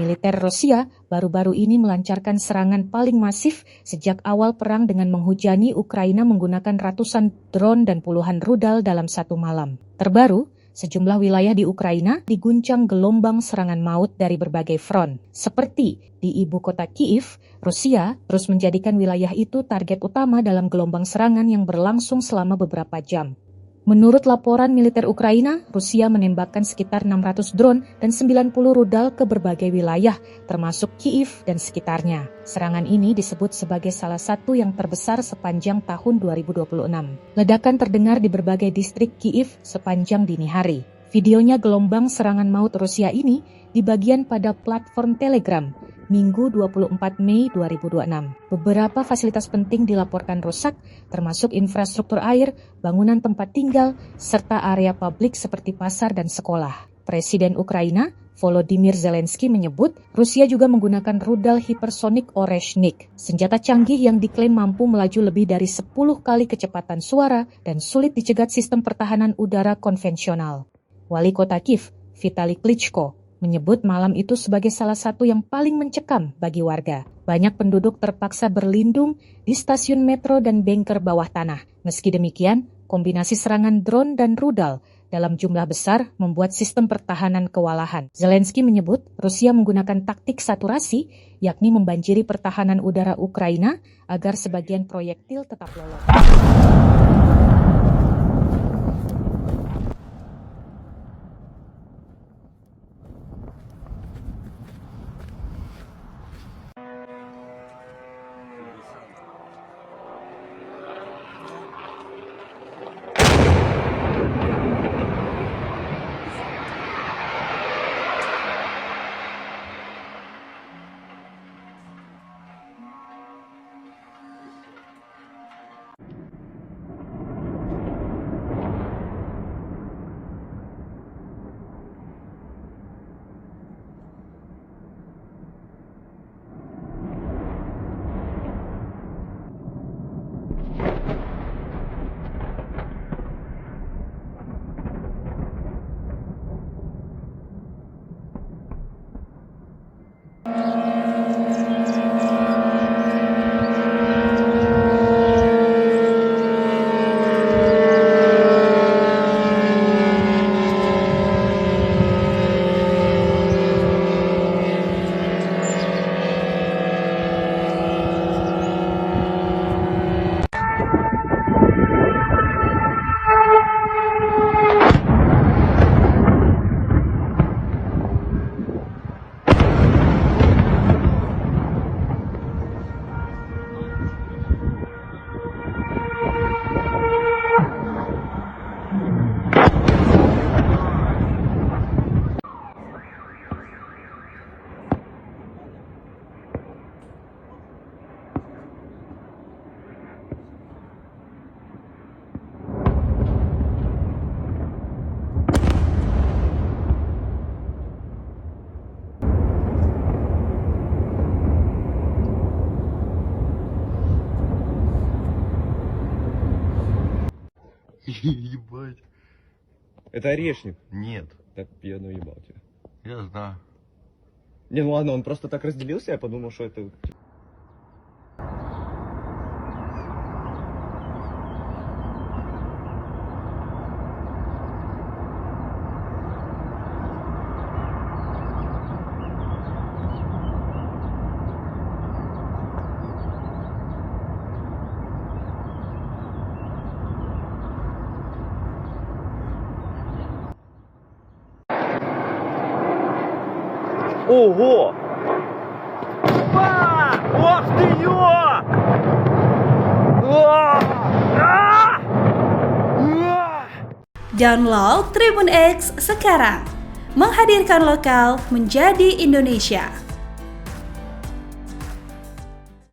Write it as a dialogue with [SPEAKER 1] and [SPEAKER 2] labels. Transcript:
[SPEAKER 1] Militer Rusia baru-baru ini melancarkan serangan paling masif sejak awal perang dengan menghujani Ukraina menggunakan ratusan drone dan puluhan rudal dalam satu malam. Terbaru, sejumlah wilayah di Ukraina diguncang gelombang serangan maut dari berbagai front. Seperti di ibu kota Kiev, Rusia terus menjadikan wilayah itu target utama dalam gelombang serangan yang berlangsung selama beberapa jam. Menurut laporan militer Ukraina, Rusia menembakkan sekitar 600 drone dan 90 rudal ke berbagai wilayah, termasuk Kiev dan sekitarnya. Serangan ini disebut sebagai salah satu yang terbesar sepanjang tahun 2026. Ledakan terdengar di berbagai distrik Kiev sepanjang dini hari. Videonya gelombang serangan maut Rusia ini dibagikan pada platform Telegram, Minggu 24 Mei 2026. Beberapa fasilitas penting dilaporkan rusak, termasuk infrastruktur air, bangunan tempat tinggal, serta area publik seperti pasar dan sekolah. Presiden Ukraina, Volodymyr Zelensky menyebut Rusia juga menggunakan rudal hipersonik Oreshnik, senjata canggih yang diklaim mampu melaju lebih dari 10 kali kecepatan suara dan sulit dicegat sistem pertahanan udara konvensional. Wali kota Kiev, Vitali Klitschko, menyebut malam itu sebagai salah satu yang paling mencekam bagi warga. Banyak penduduk terpaksa berlindung di stasiun metro dan bunker bawah tanah. Meski demikian, kombinasi serangan drone dan rudal dalam jumlah besar membuat sistem pertahanan kewalahan. Zelensky menyebut Rusia menggunakan taktik saturasi, yakni membanjiri pertahanan udara Ukraina agar sebagian proyektil tetap lolos.
[SPEAKER 2] Ебать.
[SPEAKER 3] Это орешник.
[SPEAKER 2] Нет,
[SPEAKER 3] Так я наебал тебя.
[SPEAKER 2] я знаю.
[SPEAKER 3] Не, ну ладно, он просто так разделился, я подумал, что это... Ого! Ох ты ё!
[SPEAKER 4] Download Tribun X sekarang, menghadirkan lokal menjadi Indonesia.